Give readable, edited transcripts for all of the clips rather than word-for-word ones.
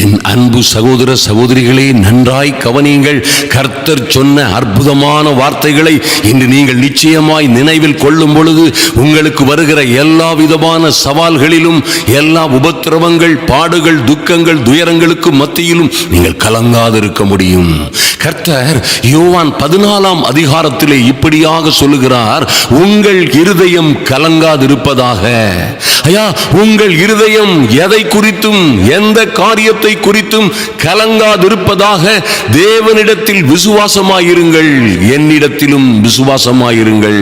என் அன்பு சகோதர சகோதரிகளே, நன்றாய் கவனியுங்கள். கர்த்தர் சொன்ன அற்புதமான வார்த்தைகளை இன்று நீங்கள் நிச்சயமாய் நினைவில் கொள்ளும் பொழுது உங்களுக்கு வருகிற எல்லா விதமான சவால்களிலும், எல்லா உபத்திரவங்கள், பாடுகள், துக்கங்கள், துயரங்களுக்கு மத்தியிலும் நீங்கள் கலங்காதிருக்க முடியும். கர்த்தர் யோவான் 14ஆம் அதிகாரத்திலே இப்படியாக சொல்லுகிறார், உங்கள் இருதயம் கலங்காதிருப்பதாக. ஐயா, உங்கள் இருதயம் எதை குறித்தும், எந்த காரியத்தை குறித்தும் கலங்காதிருப்பதாக. தேவனிடத்தில் விசுவாசமாயிருங்கள், என்னிடத்திலும் விசுவாசமாயிருங்கள்.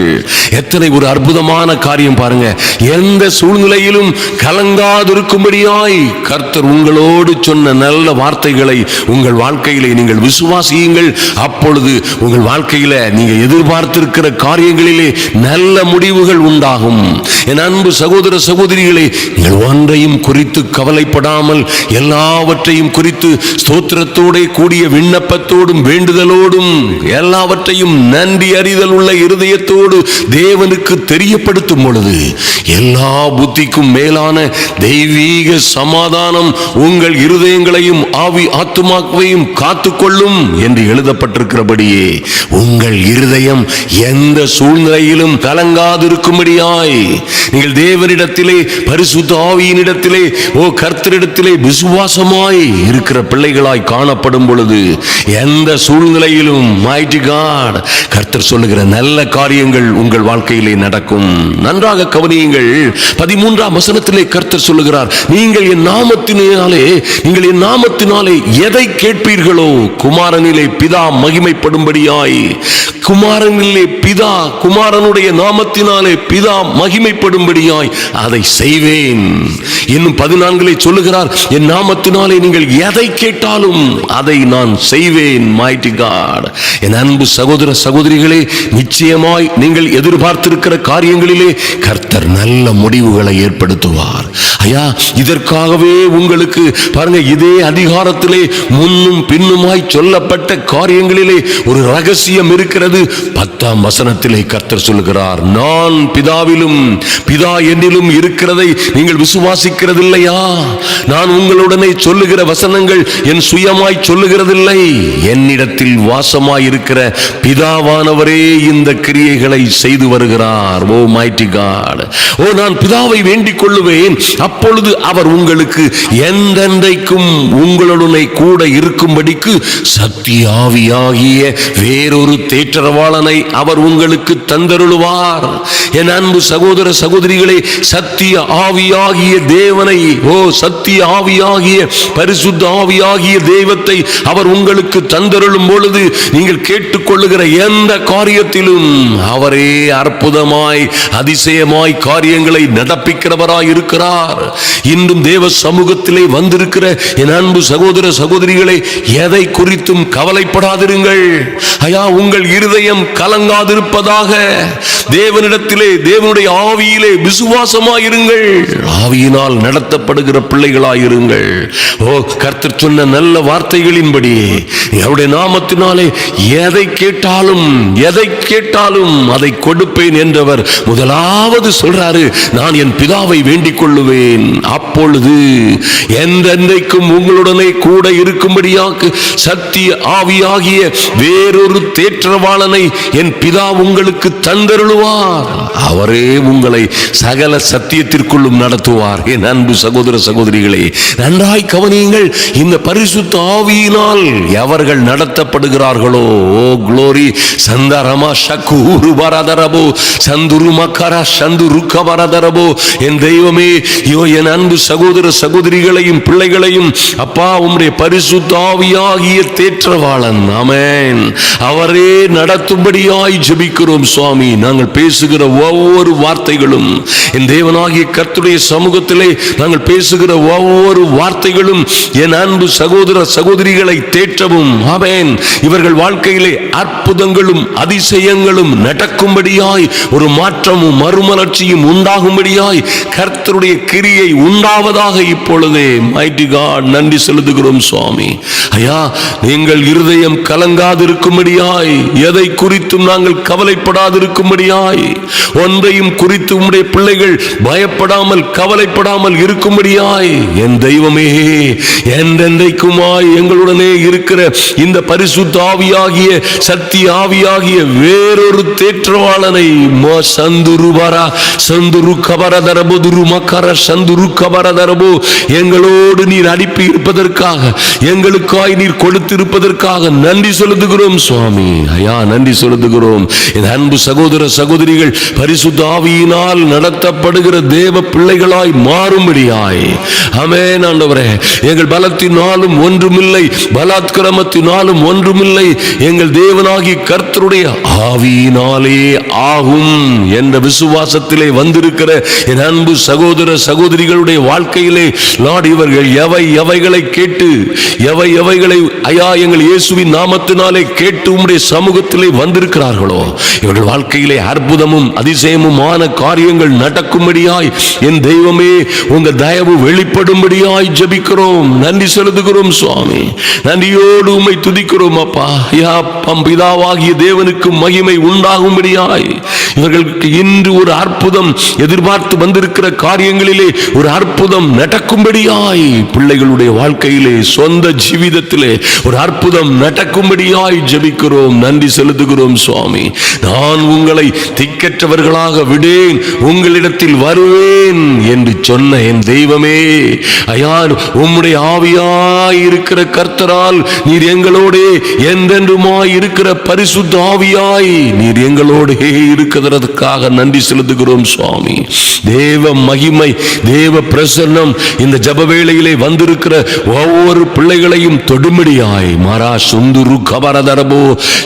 எத்தனை ஒரு அற்புதமான காரியம் பாருங்க. எந்த சூழ்நிலையிலும் கலங்காதிருக்கும்படியாய் கர்த்தர் உங்களோடு சொன்ன நல்ல வார்த்தைகளை உங்கள் வாழ்க்கையிலே நீங்கள் விசுவாசியுங்கள். அப்பொழுது உங்கள் வாழ்க்கையில நீங்க எதிர்பார்த்திருக்கிற காரியங்களிலே நல்ல முடிவுகள் உண்டாகும். என் அன்பு சகோதர சகோதரிகளே, நீங்கள் ஒன்றையும் குறித்து கவலைப்படாமல் எல்லாவற்றையும் குறித்து ஸ்தோத்திரத்தோட கூடிய விண்ணப்பத்தோடும் வேண்டுதலோடும் எல்லாவற்றையும் நன்றி அறிதல் உள்ள இருதயத்தோடு தேவனுக்கு தெரியப்படுத்தும் பொழுது எல்லா புத்திக்கும் மேலான தெய்வீக சமாதானம் உங்கள் இருதயங்களையும் ஆவி ஆத்துமாவையும் காத்துக்கொள்ளும் என்று எழுதப்பட்டிருக்கிறபடியே உங்கள் இருதயம் எந்த சூழ்நிலையிலும் கலங்காதிருக்கும்படியாய் நீங்கள் தேவனிடத்திலே, பரிசுத்த ஆவியினிடத்திலே, கர்த்தரிடத்திலே விசுவாசமாய் இருக்கிற பிள்ளைகளாய் காணப்படும் பொழுது எந்த சூழ்நிலையிலும் mighty God, கர்த்தர் சொல்லுகிற நல்ல காரியங்கள் உங்கள் வாழ்க்கையிலே நடக்கும். நன்றாக கவனியுங்கள். 13ஆம் வசனத்திலே கர்த்தர் சொல்லுகிறார், நீங்கள் என் நாமத்தினாலே எதை கேட்பீர்களோ குமாரனிலே பிதா மகிமைப்படும்படியாய், குமாரனிலே பிதா, குமாரனுடைய நாமத்தினாலே பிதா மகிமைப்படும்படியாய் அதை செய்வேன். இன்னும் 14 சொல்லுகிறார், என் நாமத்தினாலே நீங்கள் எதை கேட்டாலும் அதை நான் செய்வேன். mighty God, என் அன்பு சகோதர சகோதரிகளே, நிச்சயமாய் நீங்கள் எதிர்பார்த்திருக்கிற காரியங்களிலே கர்த்தர் நல்ல முடிவுகளை ஏற்படுத்துவார். ஐயா, இதற்காகவே உங்களுக்கு பாருங்க, இதே அதிகாரத்திலே முன்னும் பின்னுமாய் சொல்லப்பட்ட காரியங்களிலே ஒரு ரகசியம் இருக்கிறது. 10ஆம் வசனத்திலே கர்த்தர் சொல்லுகிறார், நான் பிதாவிலும் பிதா என்னிலும் இருக்கிறதை நீங்கள் விசுவாசிக்கிறதில்லையா? நான் உங்களுடனே சொல்லுகிற வசனங்கள் என் சுயமாய் சொல்லுகிறதில்லை, என்னிடத்தில் வாசமாய் இருக்கிற பிதாவானவரே இந்த கிரியைகளை செய்து வருகிறார். ஓ mighty God, நான் பிதாவை வேண்டிக் கொள்ளுவேன், அப்பொழுது அவர் உங்களுக்கு என்றென்றைக்கும் உங்களுடனே கூட இருக்கும்படிக்கு சத்திய ஆவியாகிய வேறொரு தேற்றரவாளனை அவர் உங்களுக்கு தந்தருளுவார். என் அன்பு சகோதர சகோதரிகளே, சத்திய ஆவியாகிய தேவனை, சத்திய ஆவியாகிய பரிசுத்த ஆவியாகிய தெய்வத்தை அவர் உங்களுக்கு தந்தருளும் பொழுது நீங்கள் கேட்டுக்கொள்ளுகிற எந்த காரியத்திலும் அவரே அற்புதமாய் அதிசயமாய் காரியங்களை நடப்பிக்கிறவராய் இருக்கிறார். இன்றும் தேவ சமூகத்திலே வந்திருக்கிற என் அன்பு சகோதர சகோதரிகளை, எதை குறித்தும் கவலைப்படாதிருங்கள். ஐயா, உங்கள் இருதயம் கலங்காதிருப்பதாக. தேவனிடத்திலே, தேவனுடைய ஆவியிலே விசுவாசமாயிருங்கள். ஆவியினால் நடத்தப்படுகிற பிள்ளைகளாயிருங்கள். கர்த்தர் சொன்ன நல்ல வார்த்தைகளின்படி அவருடைய நாமத்தினாலே எதை கேட்டாலும் அதை கொடுப்பேன் என்றவர் முதலாவது சொல்றாரு, நான் என் பிதாவை வேண்டிக் கொள்ளுவேன், அப்பொழுது என்றென்றைக்கும் உங்களுடனே கூட இருக்கும்படியாக சத்திய ஆவியாகிய வேறொரு தேற்றரவாளனை என் பிதா உங்களுக்கு தந்தருளுவார். அவரே உங்களை சகல சத்தியத்திற்குள்ளும் நடத்துவார். என் அன்பு சகோதர சகோதரிகளே, நன்றாய் கவனியுங்கள். இந்த பரிசுத்த ஆவியினால் எவர்கள் நடத்தப்படுகிறார்களோ, குளோரி சந்தரமா ஷக்கூரு வரதரபோ சந்துரு மக்கரா சந்துரு கவரதரபோ, என் தெய்வமே, என் அன்பு சகோதர சகோதரிகளையும் பிள்ளைகளையும் அப்பா உம்முடைய பரிசுத்த ஆவியாகிய தேற்றவாளன், ஆமென், அவரே நடத்தும்படியாய் ஜெபிக்கிறோம் சுவாமி. நாங்கள் பேசுகிற ஒவ்வொரு வார்த்தைகளும், என் தேவனாகிய கர்த்தருடைய சமூகத்திலே நாங்கள் பேசுகிற ஒவ்வொரு வார்த்தைகளும் என் அன்பு சகோதர சகோதரிகளை தேற்றவும், ஆமென், இவர்கள் வாழ்க்கையிலே அற்புதங்களும் அதிசயங்களும் நடக்கும்படியாய், ஒரு மாற்றமும் மறுமலர்ச்சியும் உண்டாகும்படியாய் கர்த்தருடைய கிரியை கிரியை உண்டாவதாக இப்பொழுதே. மைட்டி காட், நன்றி செலுத்துகிறோம் சுவாமி. ஐயா, நீங்கள் இருதயம் கலங்காதிருக்கும்படியாய், எதை குறித்தும் நாங்கள் கவலைப்படாதிருக்கும்படியாய், ஒன்றையும் குறித்து உம்முடைய பிள்ளைகள் பயப்படாமல் கவலைப்படாமல் இருக்கும்படியாய், என் தெய்வமே, என்றென்றைக்குமாய் எங்களுடனே இருக்கிற இந்த பரிசுத்த ஆவியாகிய சத்திய ஆவியாகிய வேறொரு தேற்றவாளனை எங்களோடு நீர் அனுப்பி இருப்பதற்காக, எங்களுக்காய் நீர் கொடுத்திருப்பதற்காக நன்றி செலுத்துகிறோம் சுவாமி. ஐயா, நன்றி செலுத்துகிறோம். என் அன்பு சகோதர சகோதரிகள் பரிசுத்த ஆவியினால் நடத்தப்படுகிற தேவ பிள்ளைகளாய் மாறும்படியாய், ஆமென் ஆண்டவரே. எங்கள் பலத்தினாலும் ஒன்றுமில்லை, பலாத்கிரமத்தினாலும் ஒன்றுமில்லை, எங்கள் தேவனாகி கர்த்தருடைய ஆவியினாலே ஆகும் என்ற விசுவாசத்திலே வந்திருக்கிற என் அன்பு சகோதர சகோதரிகளுடைய வாழ்க்கையிலே லார்ட், இவர்கள் எவைகளை கேட்டு எவைகளை ஐயா எங்கள் இயேசுவின் நாமத்தினாலே கேட்டு உம்முடைய சமூகத்திலே வந்திருக்கிறார்களோ, இவர்கள் வாழ்க்கையிலே அற்புதமும் அதிசயமுமான காரியங்கள் நடக்கும்படியாய் என் தெய்வமே உங்க தயவு வெளிப்படும்படியாய் ஜெபிக்கிறோம். நன்றி செலுத்துகிறோம் சுவாமி. நன்றியோடு உம்மை துதிக்கிறோம் அப்பா. ஐயா, பிதாவாகிய தேவனுக்கு மகிமை உண்டாகும்படியாய் இவர்களுக்கு இன்று ஒரு அற்புதம், எதிர்பார்த்து வந்திருக்கிற காரியங்களிலே ஒரு அற்புதம் நடக்கும்படியாய், பிள்ளைகளுடைய வாழ்க்கையிலே சொந்த ஜீவிதத்திலே ஒரு அற்புதம் நடக்கும்படியாய் ஜெபிக்கிறோம். நன்றி செலுத்துகிறோம் சுவாமி. நான் உங்களை திக்கற்றவர்களாக விடேன், உங்களிடத்தில் வருவேன் என்று சொன்ன என் தெய்வமே, ஐயா, உம்முடைய ஆவியாய் இருக்கிற கர்த்தரால் நீர் எங்களோடே என்றென்றுமாய் இருக்கிற பரிசுத்த ஆவியாய் நீர் எங்களோடே இருக்கிறதற்காக நன்றி செலுத்துகிறோம் சுவாமி. தேவ மகிமை, தேவ பிரசன்னம் இந்த ஜப வேளையிலே வந்திருக்கிற ஒவ்வொரு பிள்ளைகளையும் தொடும்படியாய் மாரா சுந்துரு கபரதரபோ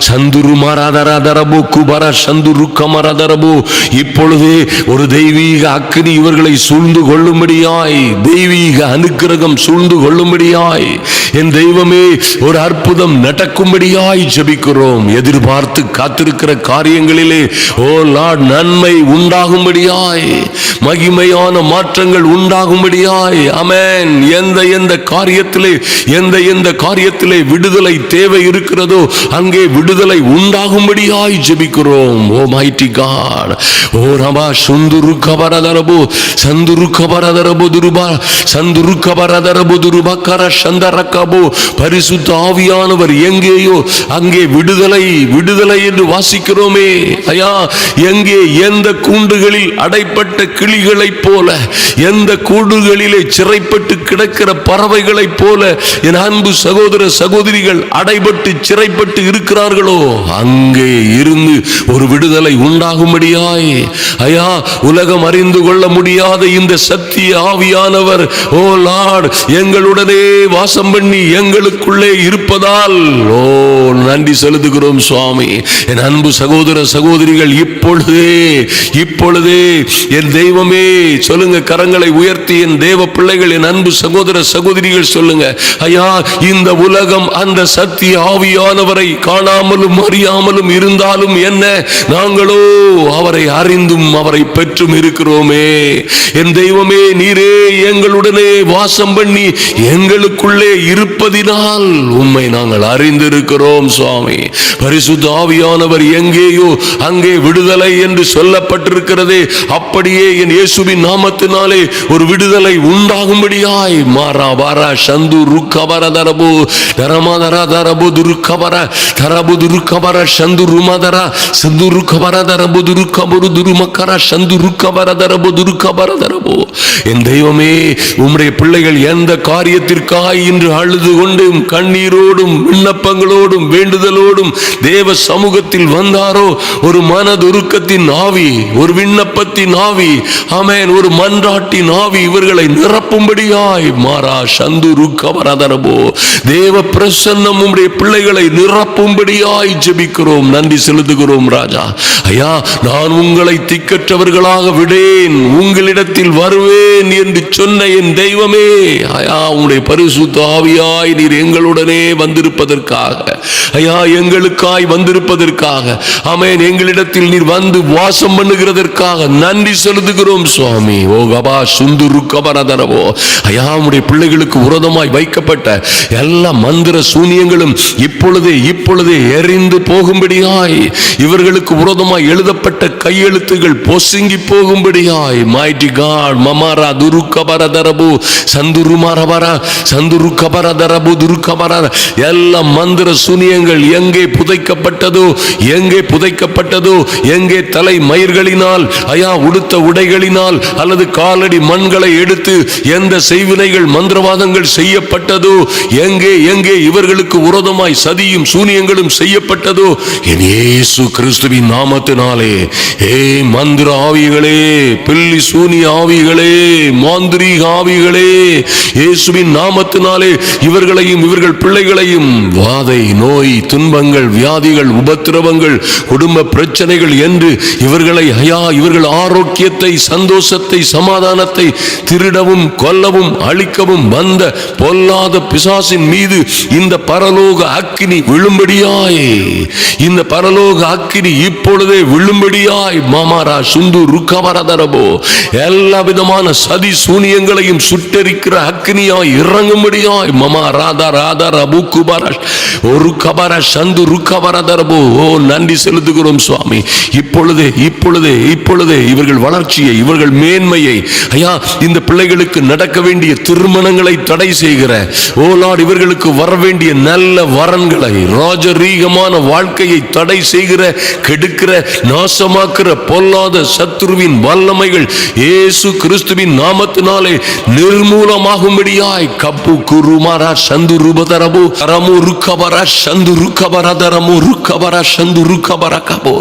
சந்துரு மாராதரதரபோ குபர சந்துரு கமரதரபோ இப்பொழுதே ஒரு தெய்வீக அக்கினி இவர்களை சூழ்ந்து கொள்ளும்படியாய், தெய்வீக அனுக்கிரகம் சூழ்ந்து கொள்ளும்படியாய் என் தெய்வமே ஒரு அற்புதம் நடக்கும்படியாய் ஜெபிக்கிறோம். எதிர்பார்த்து காத்திருக்கிற காரியங்களிலே ஓ லார்ட் நன்மை உண்டாகும்படியாய், மகிமையான மாற்றங்கள் உண்டாகும்படியாய், ஆமென். எந்த காரியத்திலே விடுதலை தேவை இருக்கிறதோ அங்கே விடுதலை உண்டாகும்படியாய் ஜெபிக்கிறோம். ஓ மைட்டி காட், ஓ ரபா சுந்துரு கபரதரபோ சந்துரு கபரதரபோ துருபா சந்துரு கபரதரபோ துருபா கர சந்தரகபோ. பரிசுத்த ஆவியானவர் எங்கேயோ அங்கே விடுதலை என்று வாசிக்கிறோமே. ஐயா, எங்கே எந்த கூண்டுகளில் அடைப்பட்ட கிளிகளைப் போல, எந்த கூண்டுகளிலே சிறைப்பட்டு கிடக்கிற பறவைகளைப் போல என் அன்பு சகோதர சகோதரிகள் அடைபட்டு சிறைப்பட்டு இருக்கிறார்களோ அங்கே இருந்து ஒரு விடுதலை உண்டாகும்படியாய், ஐயா, உலகம் அறிந்து கொள்ள முடியாத இந்த சத்திய ஆவியானவர் ஓ லார்ட் எங்களுடனே வாசம் பண்ணி எங்களுக்குள்ளே இருப்பதால் ஓ நன்றி செலுத்துகிறோம் சுவாமி. என் அன்பு சகோதர சகோதரிகள் இப்பொழுதே என் தெய்வமே சொல்லுங்க, கரங்களை உயர்த்தி என் தேவ பிள்ளைகள், என் அன்பு சகோதர சகோதரிகள் சொல்லுங்க, ஐயா, இந்த உலகம் அந்த சத்திய ஆவியானவரை காணாமலும் அறியாமலும் இருந்தாலும் என்ன, நாங்களோ அவரை அறிந்தும் அவரை பெற்றும் இருக்கிறோமே. என் தெய்வமே, நீரே எங்களுடனே வாசம் பண்ணி எங்களுக்குள்ளே இருப்பதினால் உம்மை நாங்கள் அறிந்திருக்கிறோம் சுவாமி. பரிசுத்த ஆவியானவர் எங்கேயோ அங்கே விடுதலை என்று சொல்லப்பட்டிருக்கிறதே, அப்படியே என் இயேசுவின் நாமத்தினாலே ஒரு விடுதலை உண்டாகும்படியாய் மாறா வாரா சந்து ருக்கபரதரபு தரமதரதரபு துருக்கபர தரபு துருக்கபர சந்து ருமதரா சந்து ருக்கபரதரபு துருக்கபரு துருமக்கர சந்து ருக்கபரதரபு துருக்கபரதரபு. என் தெய்வமே, உம்முடைய பிள்ளைகள் எந்த காரியத்திற்காய் இன்று அழுது கொண்டும் கண்ணீரோடும் விண்ணப்பங்களோடும் வேண்டுதலோடும் தேவ சமூகத்தில் வந்தாரோ, ஒரு மனதுருக்கத்தின் ஆவி, ஒரு விண்ணப்பத்தின் ஆவி, ஆமென், ஒரு மன்றாட்டின் ஆவி இவர்களை நிரப்ப நிரப்பும்படியாய் மாறா சந்துரு கபரதரபோ தேவ பிரசன்னம் உம்முடைய பிள்ளைகளை நிரப்பும்படியாய் ஜெபிக்கிறோம். நன்றி செலுத்துகிறோம் ராஜா. ஐயா, நான் உங்களை திக்கற்றவர்களாக விடேன், உங்களிடத்தில் வருவேன் என்று சொன்ன என் தெய்வமே, ஐயா உம்முடைய பரிசுத்த ஆவியாய் நீர் எங்களுடனே வந்திருப்பதற்காக, ஐயா எங்களுக்காய் வந்திருப்பதற்காக, ஆமென், எங்களிடத்தில் நீர் வந்து வாசம் பண்ணுகிறதற்காக நன்றி செலுத்துகிறோம் சுவாமி. ஓ கபா சுந்துரு கபரதரவோ ஐயா, உம்முடைய பிள்ளைகளுக்கு விரோதமாய் வைக்கப்பட்ட எல்லா மந்திர சூனியங்களும் இப்பொழுதே எரிந்து போகும்படியாய், இவர்களுக்கு விரோதமாய் எழுதப்பட்ட கையெழுத்துகள் பொசுங்கி போகும்படியாய், மைட்டி காட் மமாரா துரு கபரதரபு சந்துரு மரபரா சந்துரு கபரதரபு துரு கபர எல்லா மந்திர சூனியங்கள் எங்கே புதைக்கப்பட்டதோ எங்கே தலை மயிர்களினால், ஐயா உடுத்த உடைகளினால் அல்லது காலடி மண்களை எடுத்து எந்த செய்வினைகள் மந்திரவாதங்கள் செய்யப்பட்டதோ, எங்கே இவர்களுக்கு விரோதமாய் சதியும் சூனியங்களும் செய்யப்பட்டதோ, என் இயேசு கிறிஸ்துவின் நாமத்தினாலே, மந்திர ஆவிகளே, பில்லி சூனிய ஆவிகளே, மாந்திரீக ஆவிகளே, இயேசுவின் நாமத்தினாலே இவர்களையும் இவர்கள் பிள்ளைகளையும் வாதை, நோய், துன்பங்கள், வியாதிகள், உபத்திரவங்கள், குடும்ப பிரச்சனைகள் என்று இவர்களை, ஐயா இவர்கள் ஆரோக்கியத்தை, சந்தோஷத்தை, சமாதானத்தை திருடவும் கொல்லவும் அழிக்கவும் வந்த பொல்லாத பிசாசின் மீது இந்த பரலோக அக்கினி விழும்படியாய், இந்த பரலோக அக்கினி இப்பொழுதே விழும்படியாய் மாமாரா சுந்து ருக்கவரதரபோ எல்லா விதமான சதி சூனியங்களையும் சுட்டரிக்கிற அக்கினியாய் இறங்கும்படியாய் மமா ராதா ராதா ரபு குபரஷ் ஒரு கபர சந்து ருக்கவரதரபோ. ஓ நன்றி செலுத்துகிறோம் சுவாமி. இப்பொழுதே இவர்கள் வளர்ச்சியை, இவர்கள் மேன்மையை, ஐயா இந்த பிள்ளைகளுக்கு நடக்க வேண்டிய திருமணங்களை தடை செய்கிற, ஓ லார்ட் இவர்களுக்கு வர வேண்டிய நல்ல வரன்களை, ராஜரீகமான வாழ்க்கையை தடை செய்கிற, கெடுக்கிற, நாசமாக்குற பொல்லாத சத்துருவின் வல்லமைகள் இயேசு கிறிஸ்துவின் நாமத்தினாலே நிர்மூலமாகும்படியாய் கப்பு குருமாரா சந்து ரூபதரபு அரமு ருக்கபரா சந்து ருக்கபரதரமு ருக்கபரா சந்து ருக்கபரகபோ.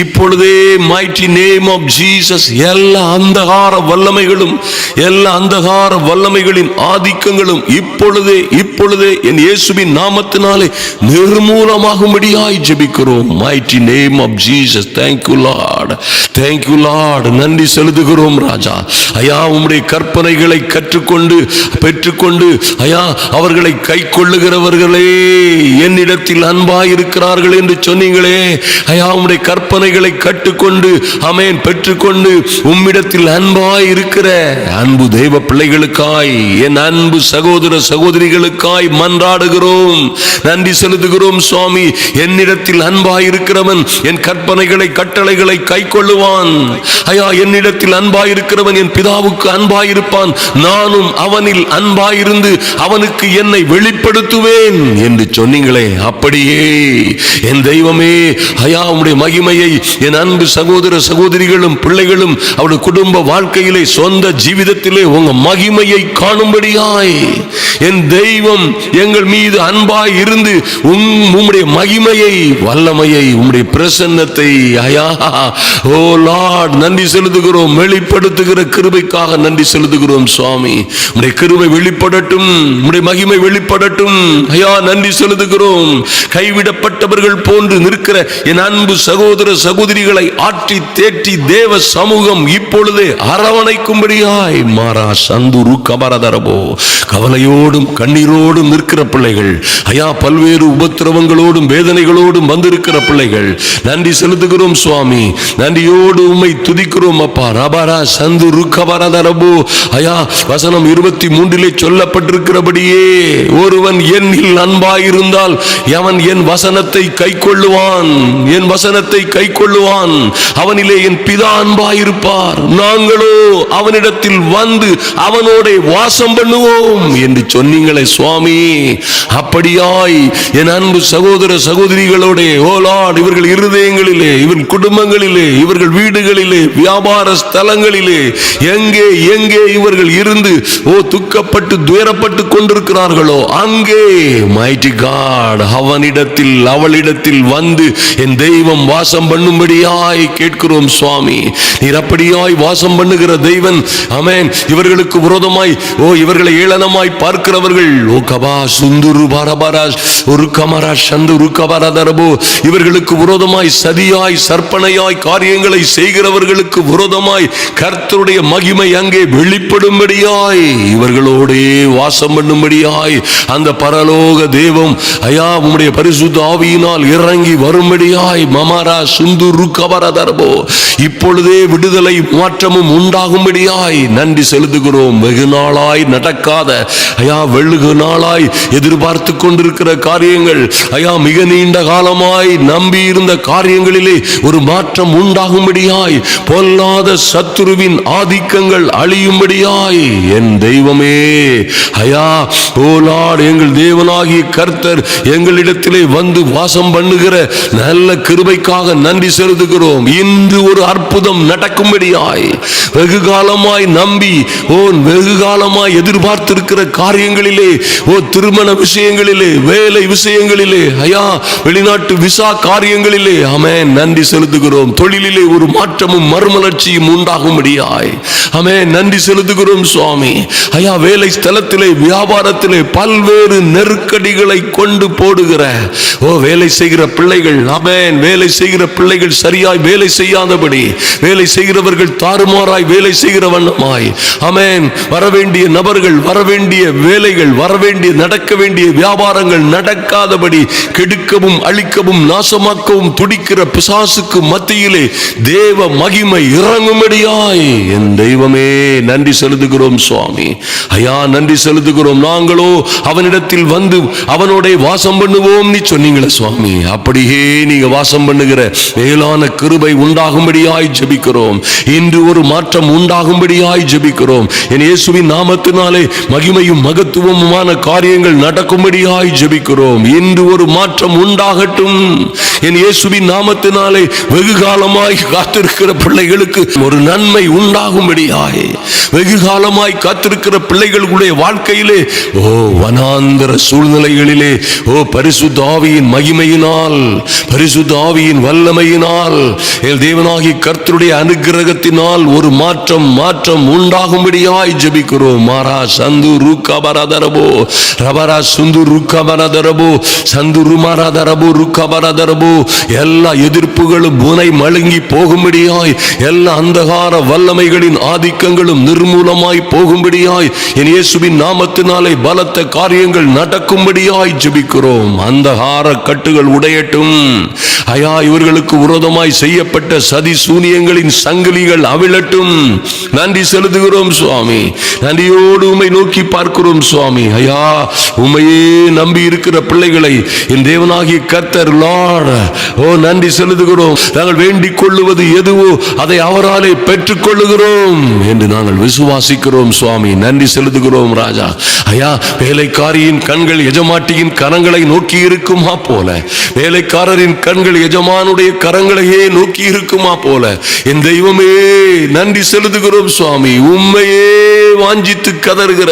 இப்பொழுதே mighty name of Jesus எல்லா அந்தகார வல்லமைகளும், எல்லா அந்தகார வல்லமைகளின் ஆதிக்கங்களும் இப்பொழுதே என் இயேசுவின் நாமத்தினாலே நிர்மூலமாகும்படியாய் ஜெபிக்கிறோம். mighty name of Jesus. thank you Lord. நன்றி செலுத்துகிறோம் ராஜா. ஐயா உம்முடைய கற்பனைகளை கற்றுக்கொண்டு பெற்றுக்கொண்டு, ஐயா அவர்களை கை கொள்ளுகிறவர்களே என்னிடத்தில் அன்பாய் இருக்கிறார்கள் என்று சொன்னீங்களே. ஐயா உம்முடைய கற்பனைகளை கற்றுக்கொண்டு, ஆமென், பெற்றுக்கொண்டு உம்மிடத்தில் அன்பாய் இருக்கிற அன்பு தேவ பிள்ளைகளுக்காய், என் அன்பு சகோதர சகோதரிகளுக்காய் மன்றாடுகிறோம். நன்றி செலுத்துகிறோம் சுவாமி. என்னிடத்தில் அன்பாய் இருக்கிறவன் என் கற்பனைகளை கட்டளைகளை கை கொள்ளுவான். ஐயா என்னிடத்தில் அன்பாயிருக்கிறவன் என் பிதாவுக்கு அன்பாயிருப்பான், நானும் அவனில் அன்பாயிருந்து அவனுக்கு என்னை வெளிப்படுத்துவேன் என்று சொன்னீங்களே. அப்படியே என் தெய்வமே, ஐயா உம்முடைய மகிமையை என் அன்பு சகோதர சகோதரிகளும் பிள்ளைகளும் அவருடைய குடும்ப வாழ்க்கையிலே, சொந்த ஜீவிதத்திலே உங்க மகிமையை காணும்படியாய் என் தெய்வம் எங்கள் மீது அன்பாய் இருந்து உம்முடைய மகிமையை, வல்லமையை, உம்முடைய பிரசன்னத்தை, ஐயா ஓ லார்ட் நன்றி செலுத்துகிறோம். வெளிப்படுத்துகிற கிருபைக்காக நன்றி செலுத்துகிறோம் சுவாமி. உம்முடைய கிருபை வெளிப்படட்டும், உம்முடைய மகிமை வெளிப்படட்டும். ஐயா நன்றி செலுத்துகிறோம். கைவிடப்பட்டவர்கள் போன்று நிற்கிற என் அன்பு சகோதர சகோதரிகளை ஆற்றி தேற்றி தேவ சமூகம் இப்பொழுதே அரவணைக்கும்படியாய் மாறா சந்துரு கபரதரபோ. கவலையோடும் கண்ணீரோடும் நிற்கிற பிள்ளைகள், ஐயா பல்வேறு உபத்திரவங்களோடும் வேதனைகளோடும் வந்திருக்கிற பிள்ளைகள், நன்றி செலுத்துகிறோம் சுவாமி. நன்றியோடு உம்மை துதிக்கிறோம் அப்பா. ரபரா சந்து ருக்கபரதரபு. ஐயா வசனம் 23 சொல்லப்பட்டிருக்கிறபடியே, ஒருவன் என்னில் அன்பாயிருந்தால் அவன் என் வசனத்தை கைக்கொள்ளுவான், என் வசனத்தை கைக்கொள்ளுவான், அவனிலே என் பிதா அன்பாயிருப்பார், நாங்களோ அவனிடத்தில் வந்து அவனோட வாசம் பண்ணுவோம் என்று சொன்னீங்களே சுவாமி. அப்படியாய் என் அன்பு சகோதர சகோதரிகளோட ஓ லார்ட், இவர்கள் இருதயங்களிலே, இவர்கள் குடும்பங்களிலே, இவர்கள் வீடுகளிலே, வியாபார ஸ்தலங்களிலே எங்கே எங்கே இவர்கள் இருந்து துக்கப்பட்டு துயரப்பட்டு கொண்டிருக்கிறார்களோ அங்கே மைட்டி காட் அவனிடத்தில் அவளிடத்தில் வந்து என் தெய்வம் வாசம் பண்ணும்படியாய் கேட்கிறோம் சுவாமி. நீர் அப்படியாய் வாசம் பண்ணுகிற தெய்வன். ஆமென். இவர்களுக்கு விரோதமாய் இவர்களை ஏளனமாய் பார்க்கிறவர்கள் கபா சுந்துரு பாரபாரா ஒரு கமரா சந்துரு கபரதரபோ, இவர்களுக்கு விரோதமாய் சதியாய் சற்பனையாய் காரியங்களை செய்கிறவர்களுக்கு விரோதமாய் கர்த்தருடைய மகிமை அங்கே வெளிப்படும்படியாய் இவர்களோடே வாசம் பண்ணும்படியாய் அந்த பரலோக தெய்வம் ஐயா உம்முடைய பரிசுத்த ஆவியினால் இறங்கி வரும்படியாய் மமாரா சுந்துரு கபரதரபோ இப்பொழுதே விடுதலை மாற்றமும் உண்டாகும்படியாய் நன்றி செலுத்துகிறோம். வெகு நாளாய் நடக்காத ஐயா வெகு நாளாய் எதிர்பார்த்து கொண்டிருக்கிற காரியங்கள் ஐயா மிக நீண்ட காலமாய் நம்பி இருந்த காரியங்களிலே ஒரு மாற்றம் உண்டாகும்படியாய் பொல்லாத சத்துருவின் ஆதிக்கங்கள் அழியும்படியாய் என் தெய்வமே ஐயா ஓ லார்ட், எங்கள் தேவனாகிய கர்த்தர் எங்களிடத்திலே வந்து வாசம் பண்ணுகிற நல்ல கிருபைக்காக நன்றி செலுத்துகிறோம். இன்று ஒரு அற்புதம் நடக்கும்படியாய் வெகு காலமாய் நம்பி வெகு காலமாய் எதிர்பார்த்திருக்கிற காரியங்களிலே திருமண விஷயங்களிலே, வேலை விஷயங்களிலே, ஐயா வெளிநாட்டு விசா காரியங்களிலே ஆமென் நன்றி செலுத்துகிறோம். தொழிலிலே ஒரு மாற்றமும் மறுமலர்ச்சியும் உண்டாகும்படியாய் ஆமென் நன்றி செலுத்துகிறோம் சுவாமி. ஐயா வேலை ஸ்தலத்திலே வியாபாரத்திலே பல்வேறு நெருக்கடிகளை கொண்டு போடுகிற வேலை செய்கிற பிள்ளைகள் ஆமென் வேலை செய்கிற பிள்ளைகள் சரியாய் வேலை செய்யாதபடி, வேலை செய்கிறவர்கள் தாறுமாறாய் வேலை செய்கிற வண்ணமாய் ஆமென் வரவேண்டிய நபர்கள், வரவேண்டிய வேலைகள், வரவேண்டிய நடக்க வேண்டிய வியாபாரங்கள் நடக்காதபடி கெடுக்கவும் அழிக்கவும் நாசமாக்கவும் துடிக்கிற பிசாசுக்கு மத்தியிலே தேவ மகிமை இறங்கும்படியாய் என் தெய்வமே நன்றி செலுத்துகிறோம் சுவாமி. ஐயா நன்றி செலுத்துகிறோம். நாங்களோ அவனிடத்தில் வந்து அவனோட வாசம் பண்ணுவோம் நீ சொன்னீங்களே சுவாமி. அப்படியே நீங்க வாசம் பண்ணுகிற மேலான கிருபை உண்டாகும்படியாய் ஜெபிக்கிறோம். இன்று ஒரு மாற்றம் உண்டாகும்படியாய் ஜெபிக்கிறோம். என் இயேசுவின் நாமத்தினாலே மகிமையும் மகத்துவமுமான காரியங்கள் நடக்கும்படியாய் ஜெபிக்கிறோம். இன்று ஒரு மாற்றம் உண்டாகட்டும். என் இயேசுவின் நாமத்தினாலே வெகு காலமாய் காத்திருக்கிற பிள்ளைகளுக்கு ஒரு நன்மை உண்டாகும்படியாய், வெகு காலமாய் காத்திருக்கிற பிள்ளைகளுடைய வாழ்க்கையிலே வனாந்தர சூழ்நிலைகளிலே பரிசுத்த ஆவியின் மகிமையினால், பரிசுத்த ஆவியின் வல்லமையினால், தேவனாகிய கர்த்தருடைய அனுக்கிரகத்தினால் ஒரு மாற்றம் உண்டாகும்படியாய் ஜெபிக்கிறோம். மாரா சந்து ருக்கபரதரபோ ரபரா சுந்து ருக்கபரதரபோ சந்துரு மாராதரபோ ருக்கபரதரபோ எல்லா எதிர்ப்புகளும் புனை மழுங்கி போகும்படியாய், எல்லா அந்தகார வல்லமைகளின் ஆதிக்கங்களும் நிர்மூலமாய் போகும்படியாய் என் இயேசுவின் நாமத்தினாலே பலத்த காரியங்கள் நடக்கும்படியாய் ஜெபிக்கிறோம். அந்தகார கட்டுகள் உடையட்டும். ஐயா இவர்களுக்கு விரோதமாய் செய்யப்பட்ட சதி சூனியங்களின் சங்கிலிகள் அவிழட்டும். நன்றி செலுத்துகிறோம் சுவாமி. நன்றியோடு உம்மை நோக்கி பார்க்கிறோம் சுவாமி. ஐயா உம்மையே நம்பி இருக்கிற பிள்ளைகளை என் தேவனாகிய கர்த்தர் லார்ட் நன்றி செலுத்துகிறோம். நாங்கள் வேண்டிக் கொள்ளுவது எதுவோ அதை அவராலே பெற்றுக் கொள்ளுகிறோம் என்று நாங்கள் விசுவாசிக்கிறோம் சுவாமி. நன்றி செலுத்துகிறோம் ராஜா. ஐயா வேலைக்காரியின் கண்கள் எஜமாட்டியின் கரங்களை நோக்கி இருக்குமா போல, வேலைக்காரரின் கண்கள் எஜமானுடைய கரங்களையே நோக்கி இருக்குமா போல என் தெய்வமே நன்றி செலுத்துகிறோம் சுவாமி. உம்மையே வாஞ்சித்து கதறுகிற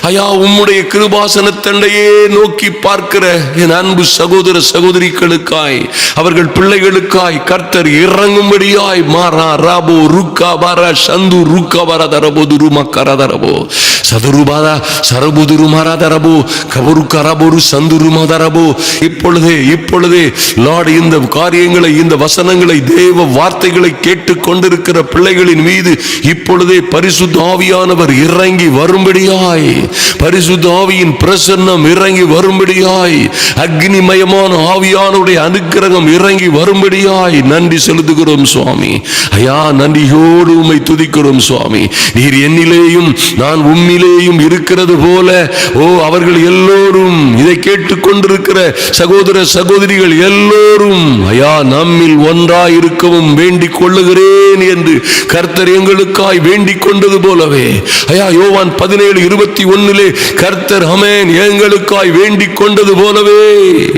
ஐயா உம்முடைய கிருபாசனத்தண்டையே நோக்கி பார்க்கிற என் அன்பு சகோதர சகோதரிகளுக்காய், அவர்கள் பிள்ளைகளுக்காய் கர்த்தர் இறங்கும்படியாய் மாரா ராபோ ருக்கா பாரா சந்து ருக்கா வரதரபோ துருமா கரதரபோ சதுருபாதா சரபுதுரு மாராதரபோ கபரு கரபோரு சந்துரு மாதரபோ இப்பொழுதே லார்ட் இந்த காரியங்களை, இந்த வசனங்களை, தேவ வார்த்தைகளை கேட்டுக் கொண்டிருக்கிற பிள்ளைகளின் மீது இப்பொழுதே பரிசுத்த ஆவியானவர் இறங்கி வரும்படியாய், பரிசுத்த ஆவியின் பிரசன்னம் இறங்கி வரும்படியாய், அக்னிமயமான ஆவியானுடைய அனுக்கிரகம் இறங்கி வரும்படியாய் நன்றி செலுத்துகிறோம் சுவாமி. ஐயா நன்றியோடு உம்மை துதிக்கிறோம் சுவாமி. நீர் என்னிலேயும் நான் உம்மிலேயும் இருக்கிறது போல அவர்கள் எல்லோரும் இதை கேட்டுக்கொண்டிருக்கிற சகோதர சகோதரிகள் எல்லோரும் ஐயா நம்மில் ஒன்றாய் இருக்கவும் வேண்டிக் கொள்ளுகிறேன் என்று கர்த்தர் எங்களுக்காய் வேண்டிக் கொண்டது போலவே ஐயா யோவான் 17:21 கர்த்தர் ஆமென் எங்களுக்காய் வேண்டிக் கொண்டது போலவே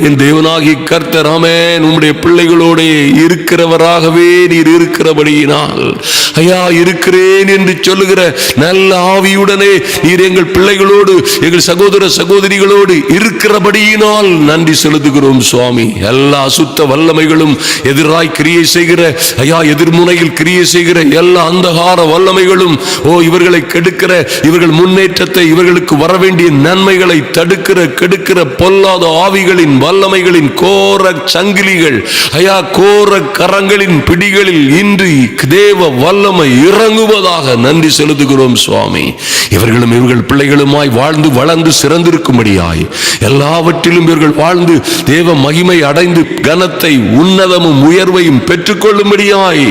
என் தேவனாகி கர்த்தர் ஆமென் உம்முடைய பிள்ளைகளோடு இருக்கிறவராகவே நீர் இருக்கிறபடியினால் ஐயா இருக்கிறேன் என்று சொல்லுகிற நல்ல ஆவியுடனே நீர் எங்கள் பிள்ளைகளோடு எங்கள் சகோதர சகோதரிகளோடு இருக்கிறபடியினால் நன்றி செலுத்துகிறோம் சுவாமி. எல்லா அசுத்த வல்லமைகளும் எதிராய் கிரியை செய்கிற ஐயா எதிர்முனையில் கிரியை செய்கிற எல்லா அந்தகார வல்லமைகளும் இவர்களை கெடுக்கிற இவர்கள் முன்னேற்றத்தை இவர்களுக்கு வரவேண்டிய நன்மைகளை தடுக்கிற கெடுக்கிற பொல்லாத ஆவிகளின் வல்லமைகளின் கோர சங்கிலிகள் ஐயா கோர கரங்களின் பிடிகளில் இன்று தேவ வல்லமை இறங்குவதாக நன்றி செலுத்துகிறோம் சுவாமி. இவர்களும் இவர்கள் பிள்ளைகளுமாய் வாழ்ந்து வளர்ந்து சிறந்திருக்கும்படியாய் எல்லாவற்றிலும் இவர்கள் வாழ்ந்து தேவ மகிமை அடைந்து கனத்தை உன்னதமும் உயர்வையும் பெற்றுக்கொள்ளும்படியாய்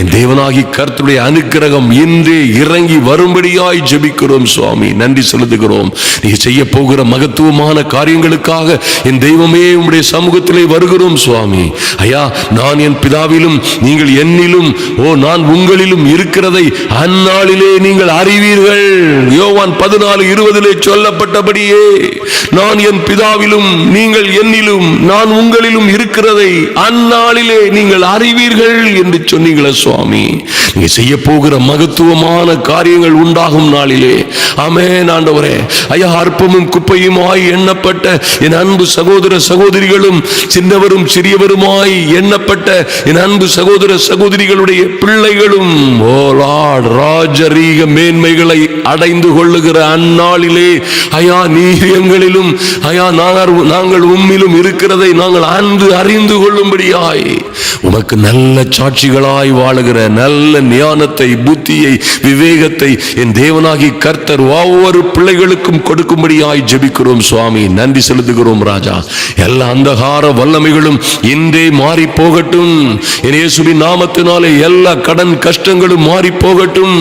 என் தேவனாகி கர்த்தருடைய அனுக்கிரகம் இன்றே இறங்கி வரும்படியாய் ஜெபிக்கிறோம் சுவாமி. நன்றி செலுத்துகிறோம். நீ செய்ய போகிற மகத்துவமான காரியங்களுக்காக என் தெய்வமே உம்முடைய சமூகத்திலே வருகிறோம் சுவாமி. ஐயா நான் என் பிதாவிலும் நீங்கள் என்னிலும் நான் உங்களிலும் இருக்கிறதை அந்நாளிலே நீங்கள் அறிவீர்கள். யோவான் 14:20 சொல்லப்பட்டபடியே நான் என் பிதாவிலும் நீங்கள் என்னிலும் நான் உங்களிலும் இருக்கிறதை அந்நாளிலே நீங்கள் அறிவீர்கள் என்று சொன்னீங்களே சுவாமி. நீங்க செய்ய போகிற மகத்துவமான காரியங்கள் உண்டாகும் நாளிலே ஆமென் ஆண்டவரே. ஐயா அற்பமும் குப்பையுமாய் எண்ணப்பட்ட என் அன்பு சகோதர சகோதரிகளும் சின்னவரும் சிறியவருமாய் எண்ணப்பட்ட என் அன்பு சகோதர சகோதரிகளுடைய பிள்ளைகளும் ராஜரீக மேன்மைகளை அடைந்து கொள்ளுகிற அந்நாளிலே ஐயா நீர் எங்களிலும் ஐயா நாங்கள் உம்மிலும் இருக்கிறதை நாங்கள் அன்று அறிந்து கொள்ளும்படியாய் உமக்கு நல்ல சாட்சிகளாய் வாழுகிற நல்ல ஞானத்தை புத்தியை விவேகத்தை என் தேவனாகி கர்த்தர் ஒவ்வொரு பிள்ளைகளுக்கும் கொடுக்கும்படியாய் ஜெபிக்கிறோம் சுவாமி. நன்றி செலுத்துகிறோம் ராஜா. எல்லா அந்தகார வல்லமைகளும் இன்றே மாறி போகட்டும். இயேசுவின் நாமத்தினாலே எல்லா கடன் கஷ்டங்களும் மாறி போகட்டும்.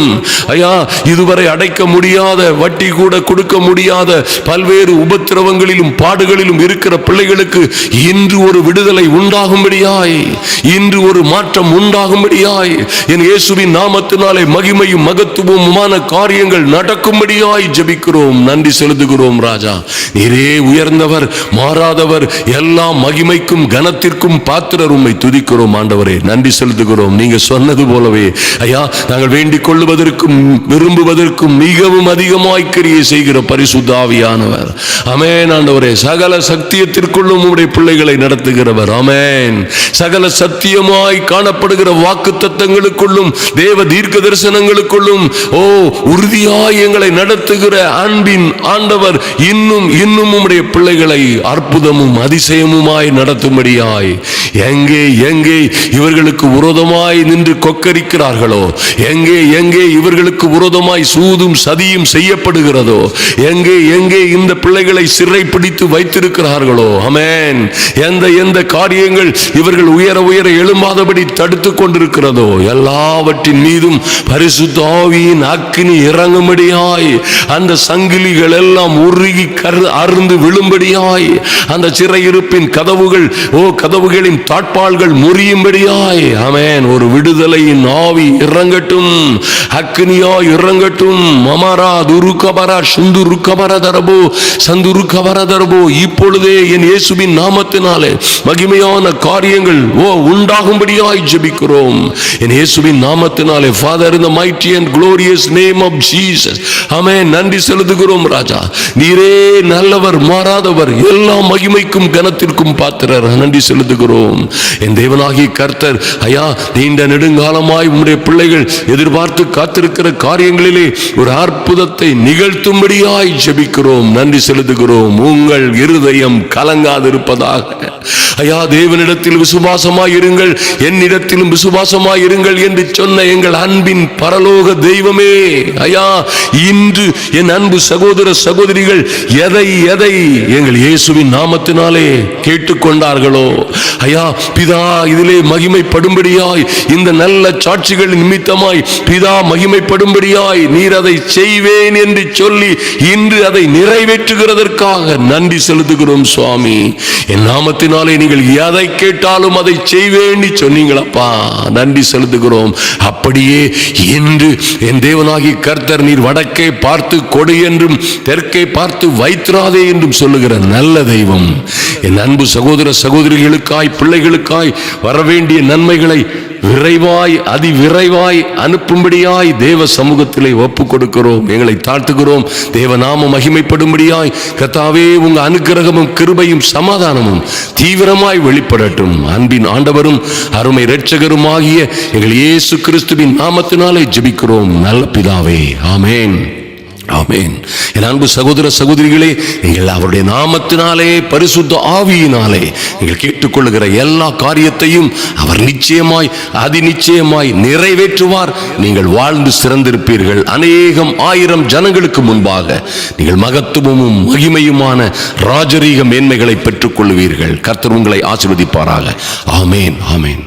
ஐயா இதுவரை அடைக்க முடியாத வட்டி கூட கொடுக்க முடியாத பல்வேறு உபத்திரவங்களிலும் பாடுகளிலும் இருக்கிற பிள்ளைகளுக்கு இன்று ஒரு விடுதலை உண்டாகும்படியாய் இன்று ஒரு மாற்றம் உண்டாகும்படியாய் என் இயேசுவின் நாமத்தினாலே மகிமையும் மகத்துவமுமான காரியங்கள் நடக்கும்படியாய் ஜெபிக்கிறோம். நன்றி செலுத்துகிறோம் ராஜா. நீரே உயர்ந்தவர் மாறாதவர் எல்லா மகிமைக்கும் கனத்திற்கும் பாத்திரர். உம்மை துதிக்கிறோம் ஆண்டவரே. நன்றி செலுத்துகிறோம். நீங்க சொன்னது போலவே ஐயா நாங்கள் வேண்டிக் கொள்ளுவதற்கும் விரும்புவதற்கும் மிகவும் அதிகமாய் கிரியை செய்கிற பரிசுத்த ஆவியானவர் ஆமென் ஆண்டவரே. சகல சத்தியத்திற்குள்ளும் உம்முடைய பிள்ளைகளை நடத்துகிறவர் ஆமென். சகல சத்தியமாய் காணப்படுகிற வாக்கு தத்தங்களுக்குள்ளும் தேவ தீர்க்க தரிசனங்களுக்குள்ளும் உறுதியாய் எங்களை நடத்துகிற அன்பின் ஆண்டவர் இன்னும் இன்னும் உம்முடைய பிள்ளைகளை அற்புதமும் அதிசயமுமாய் நடத்தும்படியாய் எங்கே எங்கே இவர்களுக்கு விரோதமாய் நின்று கொக்கரிக்கிறார்களோ எங்கே எங்கே இவர்களுக்கு விரோதமாய் சூதும் சதியும் செய்யப்படுகிறதோ எங்கே எங்கே இந்த பிள்ளைகளை சிறை பிடித்து வைத்திருக்கிறார்களோ ஆமென் எந்த எந்த காரியங்கள் இவர்கள் உயர உயர எழும்பாதபடி தடுத்து கொண்டிருக்கிறதோ எல்லாவற்றின் மீதும் பரிசுத்த ஆவியின் அக்கினி இறங்கும்படியாய் அந்த சங்கிலிகள் எல்லாம் உருகி அருந்து விழும்படியாய் அந்த சிறையிருப்பின் கதவுகளின் தாட்பால்கள் முறியும்படியாய் ஆமென் ஒரு விடுதலையின் ஆவி இறங்கட்டும். அக்கினியாய் இறங்கட்டும். மமரா துருக்கபரா சுந்துருக்கபரதரபோ சந்துருக்கபரதரபோ இப்பொழுதே என் இயேசுவின் நாமத்தினாலே மகிமையான காரியங்கள் உண்டாகும்படியாய் ஜெபிக்கிறோம். என் இயேசுவின் நாமத்தினாலே Father in the mighty and glorious name of Jesus ஆமென். நன்றி செலுத்துகிறோம் ராஜா. நீரே நல்லவர் மாறாதவர் எல்லா மகிமைக்கும் கனத்திற்கும் பாத்திரர். நன்றி செலுத்துகிறோம். என் தேவனாகி கர்த்தர் ஐயா நீண்ட நெடுங்காலமாய் உம்முடைய பிள்ளைகள் எதிர்பார்த்து காத்திருக்கிற காரியங்களிலே ஒரு அற்புதத்தை நிகழ்த்தும்படியாய் ஜெபிக்கிறோம். நன்றி செலுத்துகிறோம். உங்கள் இருதயம் கலங்காதிருப்பதாக ஐயா, தேவனிடத்தில் விசுவாசமாய் இருங்கள், என்னிடத்திலும் விசுவாசமாய் இருங்கள் என்று சொன்ன எங்கள் அன்பின் பரலோக தெய்வமே, ஐயா, இன்று என் அன்பு சகோதர சகோதரிகள் எதை எங்கள் இயேசுவின் நாமத்தினாலே கேட்டுக்கொண்டார்களோ, ஐயா, பிதா இதிலே மகிமைப்படும்படியாய், இந்த நல்ல சாட்சிகள் நிமித்தமாய் பிதா மகிமைப்படும்படியாய் நீர் அதை செய்வேன் என்று சொல்லி இன்று அதை நிறைவேற்றுகிறதற்காக நன்றி செலுத்துகிறோம் சுவாமி. என் நாமத்தினாலே நீங்கள் எதை கேட்டாலும் அதை செய்வேன் சொன்னீங்களப்பா, நன்றி செலுத்துகிறோம். அப்படியே இன்று என் தேவனாகி கர்த்தர், நீர் வடக்கே பார்த்து கொடு என்றும் தெற்கே பார்த்து வைத்திராதே என்றும் சொல்லுகிற நல்ல தெய்வம். என் அன்பு சகோதர சகோதரிகளுக்காய், பிள்ளைகளுக்காய் வரவேண்டிய நன்மைகளை விரைவாய் அதிவிரைவாய் அனுப்பும்படியாய் தேவ சமூகத்திலே ஒப்பு கொடுக்கிறோம், எங்களை தாழ்த்துகிறோம். தேவ நாம மகிமைப்படும்படியாய் கர்த்தாவே உங்க அனுக்கிரகமும் கிருபையும் சமாதானமும் தீவிரமாய் வெளிப்படட்டும். அன்பின் ஆண்டவரும் அருமை இரட்சகருமாகிய எங்கள் இயேசு கிறிஸ்துவின் நாமத்தினாலே ஜெபிக்கிறோம் நல்ல பிதாவே, ஆமேன், ஆமேன். என் அன்பு சகோதர சகோதரிகளே, நீங்கள் அவருடைய நாமத்தினாலே, பரிசுத்த ஆவியினாலே நீங்கள் கேட்டுக்கொள்ளுகிற எல்லா காரியத்தையும் அவர் நிச்சயமாய் அதிநிச்சயமாய் நிறைவேற்றுவார். நீங்கள் வாழ்ந்து சிறந்திருப்பீர்கள். அநேகம் ஆயிரம் ஜனங்களுக்கு முன்பாக நீங்கள் மகத்துவமும் மகிமையுமான ராஜரீக மேன்மைகளை பெற்றுக் கொள்வீர்கள். கர்த்தர் உங்களை ஆசீர்வதிப்பாராக. ஆமேன், ஆமேன்.